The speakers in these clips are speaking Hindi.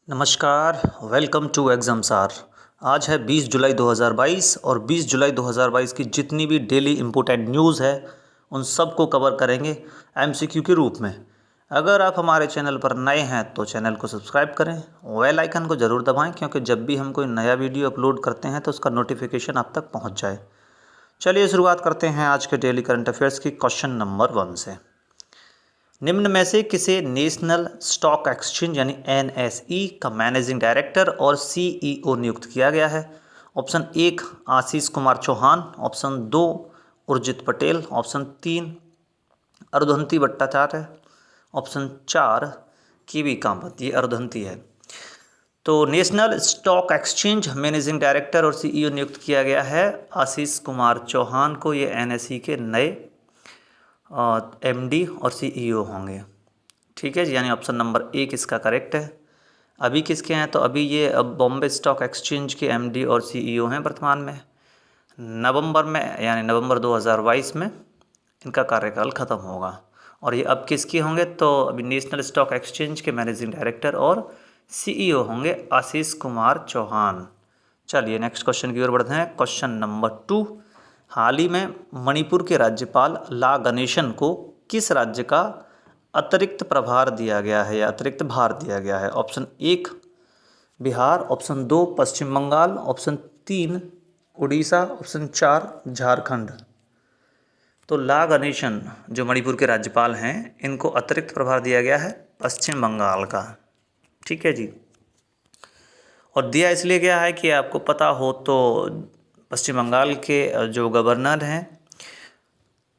नमस्कार, वेलकम टू एग्जाम्सार। आज है 20 जुलाई 2022 और 20 जुलाई 2022 की जितनी भी डेली इम्पोर्टेंट न्यूज़ है उन सब को कवर करेंगे एमसीक्यू के रूप में। अगर आप हमारे चैनल पर नए हैं तो चैनल को सब्सक्राइब करें, बेल आइकन को ज़रूर दबाएं क्योंकि जब भी हम कोई नया वीडियो अपलोड करते हैं तो उसका नोटिफिकेशन आप तक पहुँच जाए। चलिए शुरुआत करते हैं आज के डेली करंट अफेयर्स की क्वेश्चन नंबर 1 से। निम्न में से किसे नेशनल स्टॉक एक्सचेंज यानी एनएसई का मैनेजिंग डायरेक्टर और सीईओ नियुक्त किया गया है? Option 1 Ashish Kumar Chauhan, option 2 Urjit Patel, option 3 Arundhati Bhattacharya, option 4 K V Kamath. ये अरुंधति है। तो National Stock Exchange managing director और सीईओ नियुक्त किया गया है आशीष कुमार चौहान को। ये एनएसई के नए एमडी और सीईओ होंगे। ठीक है जी, यानी ऑप्शन नंबर 1 इसका करेक्ट है। अभी किसके हैं? तो अभी ये अब बॉम्बे स्टॉक एक्सचेंज के एमडी और सीईओ हैं वर्तमान में। नवंबर में यानी नवंबर 2022 में इनका कार्यकाल ख़त्म होगा। और ये अब किसके होंगे? तो अभी नेशनल स्टॉक एक्सचेंज के मैनेजिंग डायरेक्टर और सीईओ होंगे आशीष कुमार चौहान। चलिए नेक्स्ट क्वेश्चन की ओर बढ़ते हैं। क्वेश्चन नंबर 2, हाल ही में मणिपुर के राज्यपाल ला गणेशन को किस राज्य का अतिरिक्त प्रभार दिया गया है या अतिरिक्त भार दिया गया है? ऑप्शन 1 बिहार, ऑप्शन 2 पश्चिम बंगाल, ऑप्शन 3 उड़ीसा, ऑप्शन 4 झारखंड। तो ला गणेशन जो मणिपुर के राज्यपाल हैं इनको अतिरिक्त प्रभार दिया गया है पश्चिम बंगाल का। ठीक है जी, और दिया इसलिए गया है कि आपको पता हो तो पश्चिम बंगाल के जो गवर्नर हैं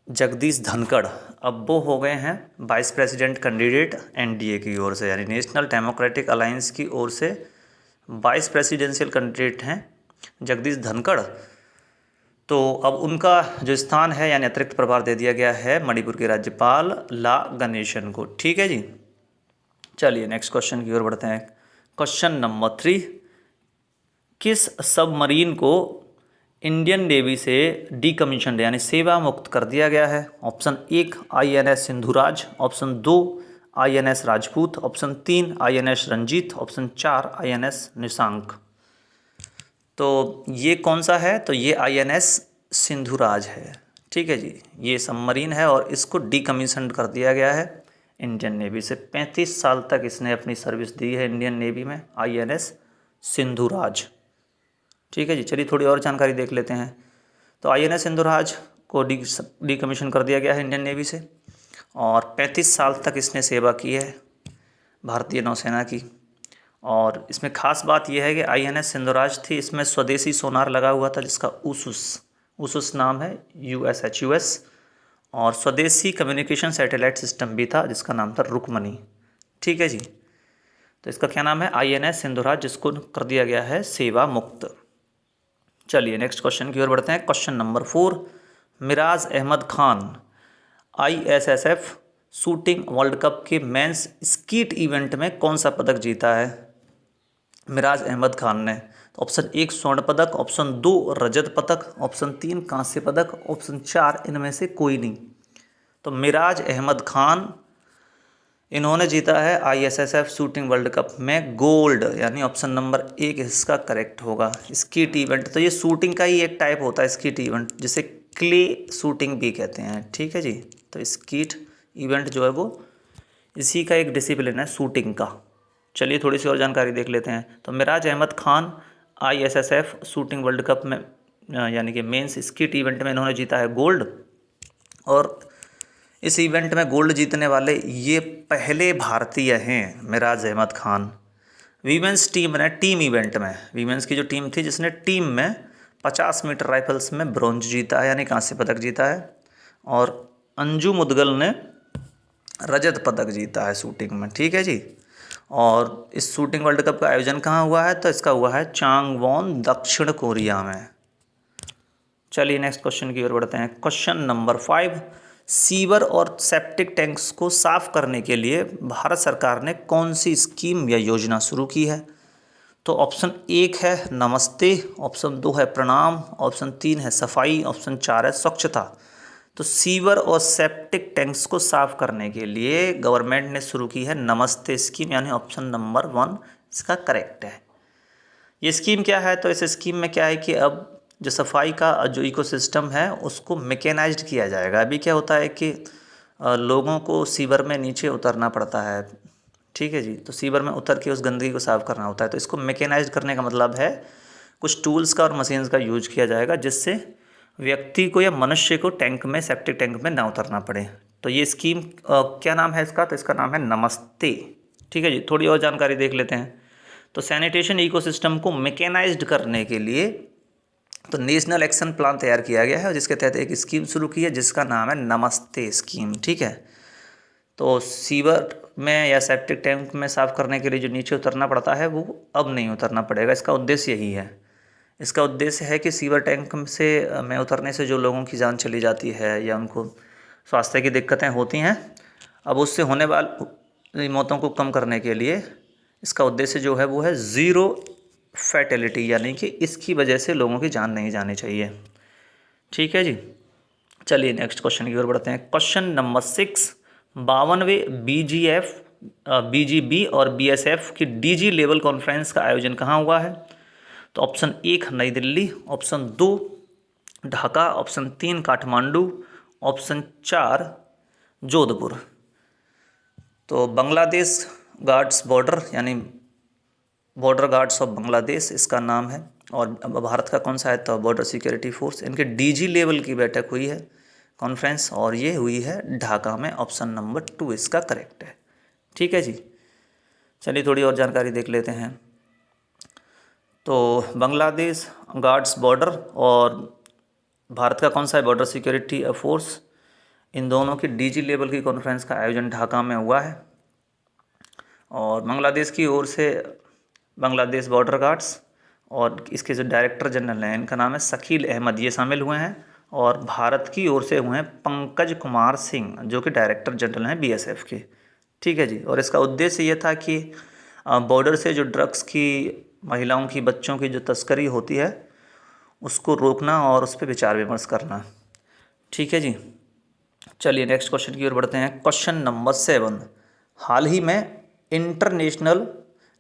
जगदीश धनखड़, अब वो हो गए हैं वाइस प्रेसिडेंट कैंडिडेट एनडीए की ओर से, यानी नेशनल डेमोक्रेटिक अलायंस की ओर से वाइस प्रेसिडेंशियल कैंडिडेट हैं जगदीश धनखड़। तो अब उनका जो स्थान है यानी अतिरिक्त प्रभार दे दिया गया है मणिपुर के राज्यपाल ला गणेशन को। ठीक है जी, चलिए नेक्स्ट क्वेश्चन की ओर बढ़ते हैं। क्वेश्चन नंबर 3, किस सबमरीन को इंडियन नेवी से डीकमीशन्ड यानी सेवा मुक्त कर दिया गया है? Option 1 INS Sindhuraj, option 2 INS Rajput, option 3 INS Ranjit, option 4 INS Nishank. तो ये कौन सा है? तो ये आईएनएस सिंधुराज है। ठीक है जी, ये सबमरीन है और इसको डीकमीशन्ड कर दिया गया है इंडियन नेवी से। 35 साल तक इसने अपनी सर्विस दी है इंडियन नेवी में, आईएनएस सिंधुराज। ठीक है जी, चलिए थोड़ी और जानकारी देख लेते हैं। तो आईएनएस सिंधुराज को डीकमीशन कर दिया गया है इंडियन नेवी से और 35 साल तक इसने सेवा की है भारतीय नौसेना की। और इसमें खास बात यह है कि आईएनएस सिंधुराज थी, इसमें स्वदेशी सोनार लगा हुआ था जिसका ऊसुस नाम है, USHUS, और स्वदेशी कम्युनिकेशन सैटेलाइट सिस्टम भी था जिसका नाम था रुक्मणी। ठीक है जी, तो इसका क्या नाम है? आईएनएस सिंधुराज, जिसको कर दिया गया है सेवा मुक्त। चलिए नेक्स्ट क्वेश्चन की ओर बढ़ते हैं। Question number 4, Mairaj Ahmad Khan ISSF shooting world cup के मेंस स्कीट इवेंट में कौन सा पदक जीता है? मिराज अहमद खान ने ऑप्शन 1 स्वर्ण पदक, ऑप्शन 2 रजत पदक, ऑप्शन 3 कांस्य पदक, ऑप्शन 4 इनमें से कोई नहीं। तो मिराज अहमद खान इन्होंने जीता है ISSF शूटिंग वर्ल्ड कप में गोल्ड, यानी ऑप्शन नंबर 1 इसका करेक्ट होगा। स्कीट इवेंट, तो ये शूटिंग का ही एक टाइप होता है स्कीट इवेंट, जिसे क्ले शूटिंग भी कहते हैं। ठीक है जी, तो स्कीट इवेंट जो है वो इसी का एक डिसिप्लिन है शूटिंग का। चलिए थोड़ी सी और जानकारी देख लेते हैं। तो Mairaj Ahmad Khan ISSF shooting world cup में यानी कि मेंस स्कीट इवेंट में इन्होंने जीता है गोल्ड, और इस इवेंट में गोल्ड जीतने वाले ये पहले भारतीय हैं मिराज अहमद खान। वीमेंस टीम ने टीम इवेंट में, वीमेंस की जो टीम थी जिसने टीम में 50 मीटर राइफल्स में ब्रॉन्ज जीता है यानी कांस्य पदक जीता है, और अंजू मुदगल ने रजत पदक जीता है शूटिंग में। ठीक है जी, और इस शूटिंग वर्ल्ड कप का आयोजन कहाँ हुआ है? तो इसका हुआ है चांगवोन, दक्षिण कोरिया में। चलिए नेक्स्ट क्वेश्चन की ओर बढ़ते हैं। क्वेश्चन नंबर 5, सीवर और सेप्टिक टैंक्स को साफ करने के लिए भारत सरकार ने कौन सी स्कीम या योजना शुरू की है? तो ऑप्शन 1 है नमस्ते, ऑप्शन 2 है प्रणाम, ऑप्शन 3 है सफाई, ऑप्शन 4 है स्वच्छता। तो सीवर और सेप्टिक टैंक्स को साफ करने के लिए गवर्नमेंट ने शुरू की है नमस्ते स्कीम, यानी ऑप्शन नंबर 1 इसका करेक्ट है। ये स्कीम क्या है, तो इस स्कीम में क्या है कि अब जो सफाई का जो इकोसिस्टम है उसको मैकेनाइज्ड किया जाएगा। अभी क्या होता है कि लोगों को सीवर में नीचे उतरना पड़ता है, ठीक है जी, तो सीवर में उतर के उस गंदगी को साफ़ करना होता है। तो इसको मैकेनाइज्ड करने का मतलब है कुछ टूल्स का और मशीन्स का यूज किया जाएगा जिससे व्यक्ति को या मनुष्य को टैंक में, सेप्टिक टैंक में ना उतरना पड़े। तो ये स्कीम क्या नाम है इसका, तो इसका नाम है नमस्ते। ठीक है जी, थोड़ी और जानकारी देख लेते हैं। तो सैनिटेशन इकोसिस्टम को मैकेनाइज्ड करने के लिए तो नेशनल एक्शन प्लान तैयार किया गया है और जिसके तहत एक स्कीम शुरू की है जिसका नाम है नमस्ते स्कीम। ठीक है, तो सीवर में या सेप्टिक टैंक में साफ़ करने के लिए जो नीचे उतरना पड़ता है वो अब नहीं उतरना पड़ेगा। इसका उद्देश्य यही है। इसका उद्देश्य है कि सीवर टैंक से में उतरने से जो लोगों की जान चली जाती है या उनको स्वास्थ्य की दिक्कतें होती हैं, अब उससे होने वाली मौतों को कम करने के लिए इसका उद्देश्य जो है वो है ज़ीरो फैटेलिटी, यानी कि इसकी वजह से लोगों की जान नहीं जानी चाहिए। ठीक है जी, चलिए नेक्स्ट क्वेश्चन की ओर बढ़ते हैं। क्वेश्चन नंबर 6, 52वें BGB और BSF की DG लेवल कॉन्फ्रेंस का आयोजन कहाँ हुआ है? तो ऑप्शन 1 नई Delhi, option 2 Dhaka, option 3 Kathmandu, option 4 Jodhpur. तो बांग्लादेश गार्ड्स बॉर्डर यानी बॉर्डर गार्ड्स ऑफ बांग्लादेश इसका नाम है, और भारत का कौन सा है, तो बॉर्डर सिक्योरिटी फोर्स। इनके DG लेवल की बैठक हुई है कॉन्फ्रेंस, और ये हुई है ढाका में। ऑप्शन नंबर 2 इसका करेक्ट है। ठीक है जी, चलिए थोड़ी और जानकारी देख लेते हैं। तो बांग्लादेश गार्ड्स बॉर्डर और भारत का कौन सा है, बॉर्डर सिक्योरिटी फोर्स, इन दोनों की DG लेवल की कॉन्फ्रेंस का आयोजन ढाका में हुआ है। और बांग्लादेश की ओर से बांग्लादेश बॉर्डर गार्ड्स और इसके जो डायरेक्टर जनरल हैं इनका नाम है शकील अहमद, ये शामिल हुए हैं। और भारत की ओर से हुए हैं पंकज कुमार सिंह जो कि डायरेक्टर जनरल हैं BSF के। ठीक है जी, और इसका उद्देश्य ये था कि बॉर्डर से जो ड्रग्स की, महिलाओं की, बच्चों की जो तस्करी होती है उसको रोकना और उस पर विचार विमर्श करना। ठीक है जी, चलिए नेक्स्ट क्वेश्चन की ओर बढ़ते हैं। क्वेश्चन नंबर 7, हाल ही में इंटरनेशनल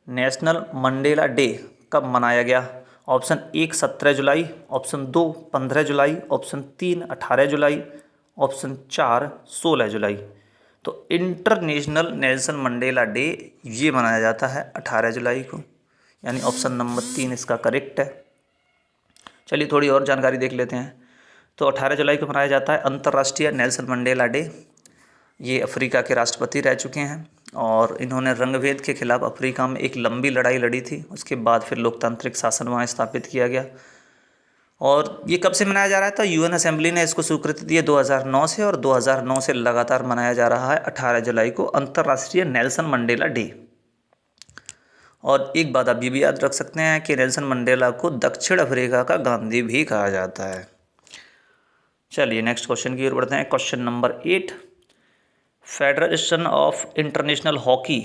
नेशनल मंडेला डे कब मनाया गया? ऑप्शन 1 17 जुलाई, ऑप्शन 2 15 जुलाई, ऑप्शन 3 18 जुलाई, ऑप्शन 4 16 जुलाई। तो इंटरनेशनल नेल्सन मंडेला डे ये मनाया जाता है 18 जुलाई को, यानी ऑप्शन नंबर 3 इसका करेक्ट है। चलिए थोड़ी और जानकारी देख लेते हैं। तो 18 जुलाई को मनाया जाता है अंतर्राष्ट्रीय नेल्सन मंडेला डे। ये अफ्रीका के राष्ट्रपति रह चुके हैं और इन्होंने रंगभेद के खिलाफ अफ्रीका में एक लंबी लड़ाई लड़ी थी। उसके बाद फिर लोकतांत्रिक शासन वहाँ स्थापित किया गया। और ये कब से मनाया जा रहा है, तो UN असेंबली ने इसको स्वीकृति दी है 2009 से, और 2009 से लगातार मनाया जा रहा है 18 जुलाई को अंतर्राष्ट्रीय नेल्सन मंडेला डे। और एक बात आप ये भी याद रख सकते हैं कि नेल्सन मंडेला को दक्षिण अफ्रीका का गांधी भी कहा जाता है। चलिए नेक्स्ट क्वेश्चन की ओर बढ़ते हैं। Question number 8, federation of international hockey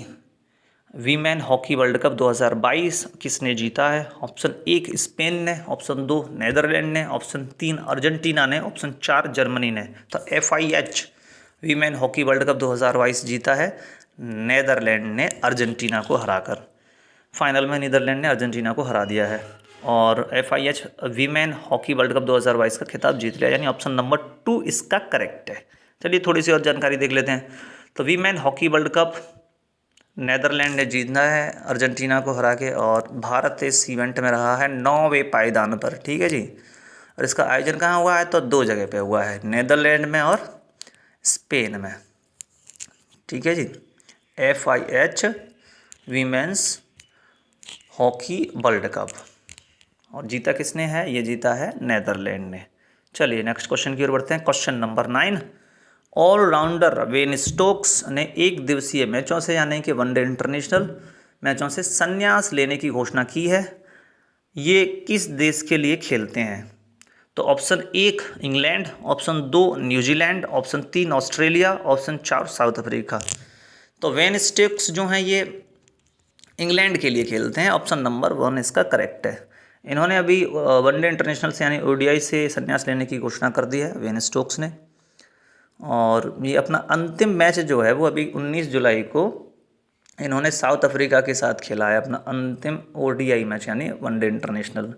women hockey world cup 2022 किसने जीता है? ऑप्शन 1 स्पेन ने, ऑप्शन 2 नेदरलैंड ने, ऑप्शन 3 अर्जेंटीना ने, ऑप्शन 4 जर्मनी ने। तो FIH women hockey world cup 2022 जीता है नेदरलैंड ने अर्जेंटीना को हराकर। फाइनल में नीदरलैंड ने अर्जेंटीना को हरा दिया है और FIH women hockey world cup 2022 का खिताब जीत लिया, यानी ऑप्शन नंबर 2 इसका करेक्ट है। चलिए थोड़ी सी और जानकारी देख लेते हैं। तो women hockey world cup Netherland ने जीतना है अर्जेंटीना को हरा के, और भारत इस इवेंट में रहा है 9वें पायदान पर। ठीक है जी, और इसका आयोजन कहाँ हुआ है, तो 2 जगह पे हुआ है, नेदरलैंड में और स्पेन में। ठीक है जी, FIH women's hockey world cup, और जीता किसने है, ये जीता है नेदरलैंड ने। चलिए नेक्स्ट क्वेश्चन की ओर बढ़ते हैं। Question number 9, allrounder Ben Stokes ने एक दिवसीय मैचों से यानी कि वनडे इंटरनेशनल मैचों से संन्यास लेने की घोषणा की है। ये किस देश के लिए खेलते हैं? तो option 1 England, option 2 New Zealand, option 3 Australia, option 4 south Africa. तो बेन स्टोक्स जो हैं ये इंग्लैंड के लिए खेलते हैं। ऑप्शन नंबर 1 इसका करेक्ट है। इन्होंने अभी वनडे इंटरनेशनल से यानी ODI से संन्यास लेने की घोषणा कर दी है बेन स्टोक्स ने, और ये अपना अंतिम मैच जो है वो अभी 19 जुलाई को इन्होंने साउथ अफ्रीका के साथ खेला है अपना अंतिम ओडीआई मैच यानी वनडे इंटरनेशनल।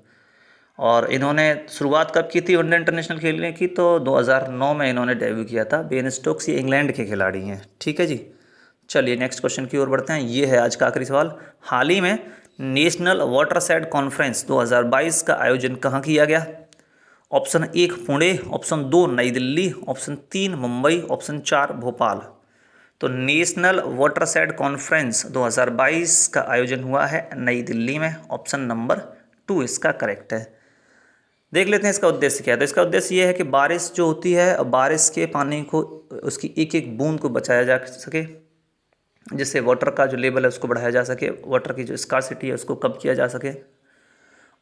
और इन्होंने शुरुआत कब की थी वनडे इंटरनेशनल खेलने की, तो 2009 में इन्होंने डेब्यू किया था। बेन स्टोक्स ये इंग्लैंड के खिलाड़ी हैं। ठीक है जी, चलिए नेक्स्ट क्वेश्चन की ओर बढ़ते हैं। ये है आज का आखिरी सवाल। हाल ही में नेशनल वाटरशेड कॉन्फ्रेंस 2022 का आयोजन कहाँ किया गया? ऑप्शन 1 पुणे, ऑप्शन 2 नई दिल्ली, ऑप्शन 3 मुंबई, ऑप्शन 4 भोपाल। तो नेशनल वाटरशेड कॉन्फ्रेंस 2022 का आयोजन हुआ है नई दिल्ली में। ऑप्शन नंबर 2 इसका करेक्ट है। देख लेते हैं इसका उद्देश्य क्या है। तो इसका उद्देश्य ये है कि बारिश जो होती है, बारिश के पानी को, उसकी एक एक बूंद को बचाया जा सके, जिससे वाटर का जो लेवल है उसको बढ़ाया जा सके, वाटर की जो स्कार्सिटी है उसको कम किया जा सके,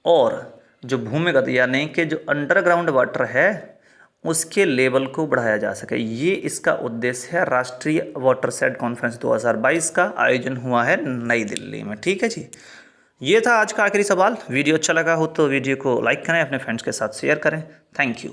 और जो भूमिगत यानी कि जो अंडरग्राउंड वाटर है उसके लेवल को बढ़ाया जा सके। ये इसका उद्देश्य है। राष्ट्रीय वाटरशेड कॉन्फ्रेंस 2022 का आयोजन हुआ है नई दिल्ली में। ठीक है जी, ये था आज का आखिरी सवाल। वीडियो अच्छा लगा हो तो वीडियो को लाइक करें, अपने फ्रेंड्स के साथ शेयर करें। Thank you.